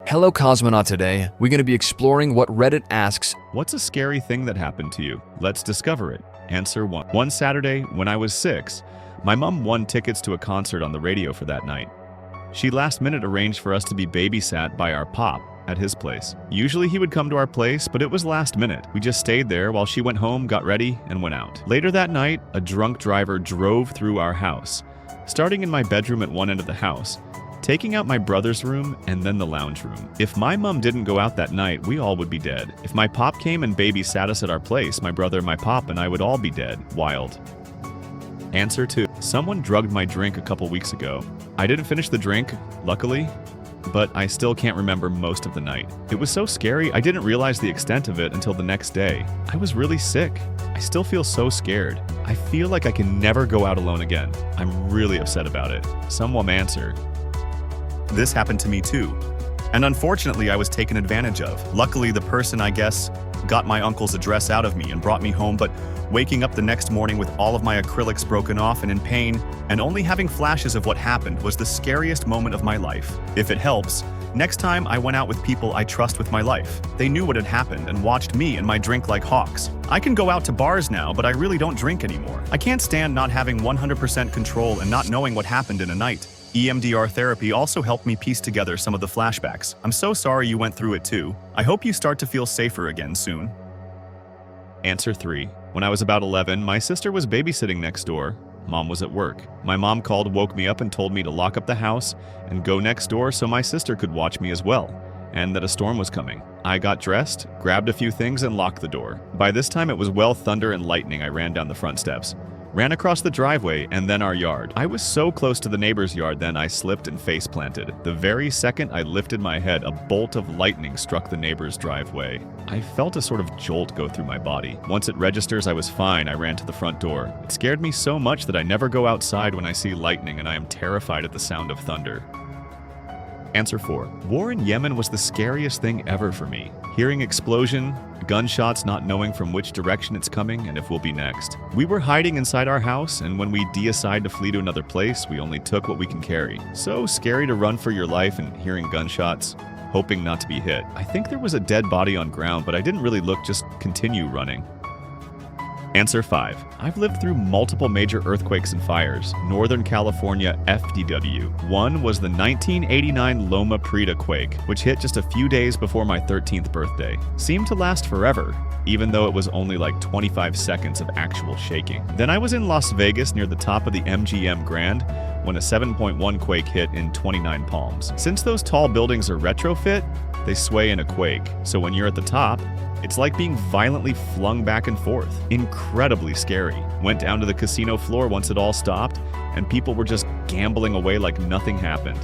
Hello Cosmonaut, today we're going to be exploring what Reddit asks. What's a scary thing that happened to you? Let's discover it. Answer 1. One Saturday, when I was 6, my mom won tickets to a concert on the radio for that night. She last minute arranged for us to be babysat by our pop at his place. Usually he would come to our place, but it was last minute. We just stayed there while she went home, got ready, and went out. Later that night, a drunk driver drove through our house, starting in my bedroom at one end of the house, taking out my brother's room and then the lounge room. If my mom didn't go out that night, we all would be dead. If my pop came and babysat us at our place, my brother, my pop, and I would all be dead. Wild. Answer 2. Someone drugged my drink a couple weeks ago. I didn't finish the drink, luckily, but I still can't remember most of the night. It was so scary, I didn't realize the extent of it until the next day. I was really sick. I still feel so scared. I feel like I can never go out alone again. I'm really upset about it. Someone answer. This happened to me too. And unfortunately, I was taken advantage of. Luckily, the person, I guess, got my uncle's address out of me and brought me home, but waking up the next morning with all of my acrylics broken off and in pain, and only having flashes of what happened was the scariest moment of my life. If it helps, next time I went out with people I trust with my life. They knew what had happened and watched me and my drink like hawks. I can go out to bars now, but I really don't drink anymore. I can't stand not having 100% control and not knowing what happened in a night. EMDR therapy also helped me piece together some of the flashbacks. I'm so sorry you went through it too. I hope you start to feel safer again soon. Answer 3. When I was about 11, my sister was babysitting next door. Mom was at work. My mom called, woke me up, and told me to lock up the house and go next door so my sister could watch me as well, and that a storm was coming. I got dressed, grabbed a few things, and locked the door. By this time, it was well thunder and lightning. I ran down the front steps, ran across the driveway, and then our yard. I was so close to the neighbor's yard then I slipped and face planted. The very second I lifted my head, a bolt of lightning struck the neighbor's driveway. I felt a sort of jolt go through my body. Once it registers I was fine, I ran to the front door. It scared me so much that I never go outside when I see lightning, and I am terrified at the sound of thunder. Answer 4. War in Yemen was the scariest thing ever for me. Hearing explosion, gunshots, not knowing from which direction it's coming and if we'll be next. We were hiding inside our house, and when we decide to flee to another place, we only took what we can carry. So scary to run for your life and hearing gunshots, hoping not to be hit. I think there was a dead body on ground, but I didn't really look, just continue running. Answer 5. I've lived through multiple major earthquakes and fires. Northern California FDW. One was the 1989 Loma Prieta quake, which hit just a few days before my 13th birthday. Seemed to last forever, even though it was only like 25 seconds of actual shaking. Then I was in Las Vegas near the top of the MGM Grand when a 7.1 quake hit in 29 Palms. Since those tall buildings are retrofit, they sway in a quake, so when you're at the top, it's like being violently flung back and forth. Incredibly scary. Went down to the casino floor once it all stopped, and people were just gambling away like nothing happened.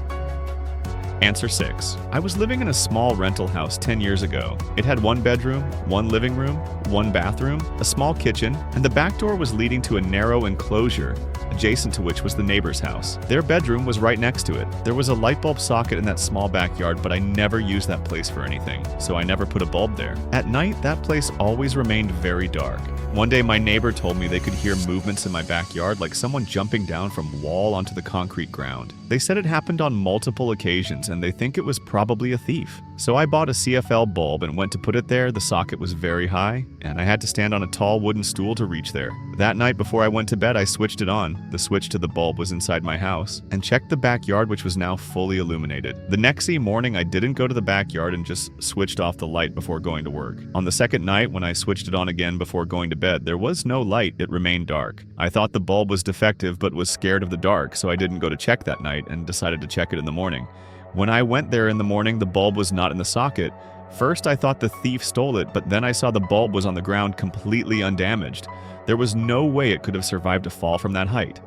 Answer 6. I was living in a small rental house 10 years ago. It had one bedroom, one living room, one bathroom, a small kitchen, and the back door was leading to a narrow enclosure, adjacent to which was the neighbor's house. Their bedroom was right next to it. There was a light bulb socket in that small backyard, but I never used that place for anything, so I never put a bulb there. At night, that place always remained very dark. One day, my neighbor told me they could hear movements in my backyard, like someone jumping down from wall onto the concrete ground. They said it happened on multiple occasions, and they think it was probably a thief. So I bought a CFL bulb and went to put it there. The socket was very high, and I had to stand on a tall wooden stool to reach there. That night before I went to bed, I switched it on. The switch to the bulb was inside my house, and checked the backyard, which was now fully illuminated. The next morning, I didn't go to the backyard and just switched off the light before going to work. On the second night, when I switched it on again before going to bed, there was no light. It remained dark. I thought the bulb was defective but was scared of the dark, so I didn't go to check that night and decided to check it in the morning. When I went there in the morning, the bulb was not in the socket. First, I thought the thief stole it, but then I saw the bulb was on the ground completely undamaged. There was no way it could have survived a fall from that height.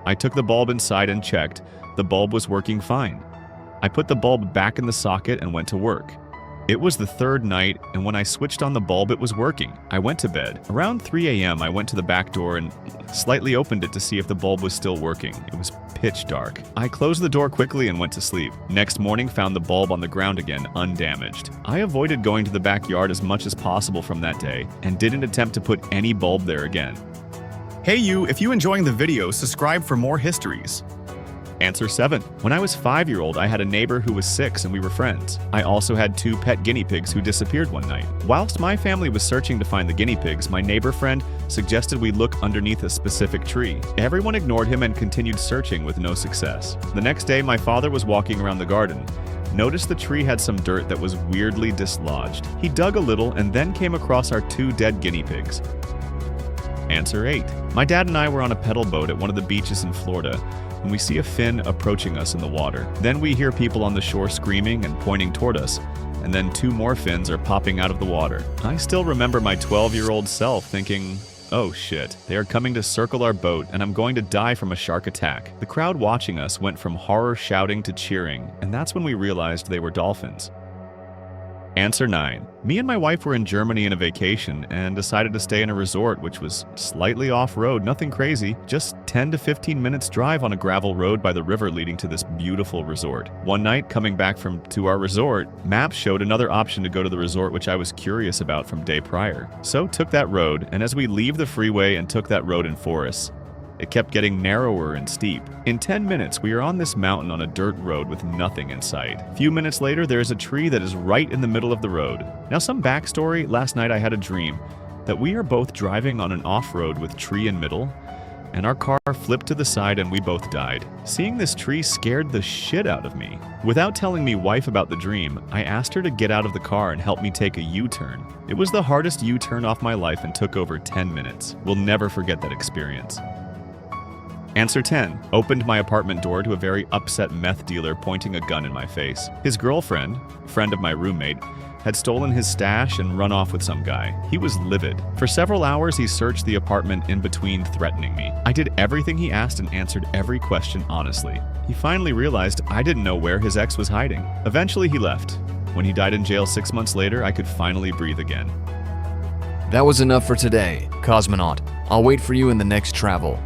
I took the bulb inside and checked. The bulb was working fine. I put the bulb back in the socket and went to work. It was the third night, and when I switched on the bulb, it was working. I went to bed. Around 3 a.m., I went to the back door and slightly opened it to see if the bulb was still working. It was pitch dark. I closed the door quickly and went to sleep. Next morning, found the bulb on the ground again, undamaged. I avoided going to the backyard as much as possible from that day, and didn't attempt to put any bulb there again. Hey you, if you enjoying the video, subscribe for more histories. Answer 7. When I was 5-year-old, I had a neighbor who was 6 and we were friends. I also had 2 pet guinea pigs who disappeared one night. Whilst my family was searching to find the guinea pigs, my neighbor friend suggested we look underneath a specific tree. Everyone ignored him and continued searching with no success. The next day, my father was walking around the garden. Noticed the tree had some dirt that was weirdly dislodged. He dug a little and then came across our 2 dead guinea pigs. Answer 8. My dad and I were on a pedal boat at one of the beaches in Florida when we see a fin approaching us in the water. Then we hear people on the shore screaming and pointing toward us, and then 2 more fins are popping out of the water. I still remember my 12-year-old self thinking, oh shit, they are coming to circle our boat and I'm going to die from a shark attack. The crowd watching us went from horror shouting to cheering, and that's when we realized they were dolphins. Answer 9. Me and my wife were in Germany on a vacation and decided to stay in a resort which was slightly off-road, nothing crazy, just 10 to 15 minutes drive on a gravel road by the river leading to this beautiful resort. One night, coming back to our resort, maps showed another option to go to the resort which I was curious about from day prior. So took that road, and as we leave the freeway and took that road in forests, it kept getting narrower and steep. In 10 minutes, we are on this mountain on a dirt road with nothing in sight. A few minutes later, there is a tree that is right in the middle of the road. Now, some backstory, last night I had a dream that we are both driving on an off-road with tree in middle, and our car flipped to the side and we both died. Seeing this tree scared the shit out of me. Without telling me wife about the dream, I asked her to get out of the car and help me take a U-turn. It was the hardest U-turn off my life and took over 10 minutes. We'll never forget that experience. Answer 10. Opened my apartment door to a very upset meth dealer pointing a gun in my face. His girlfriend, friend of my roommate, had stolen his stash and run off with some guy. He was livid. For several hours, he searched the apartment in between threatening me. I did everything he asked and answered every question honestly. He finally realized I didn't know where his ex was hiding. Eventually, he left. When he died in jail 6 months later, I could finally breathe again. That was enough for today, Cosmonaut. I'll wait for you in the next travel.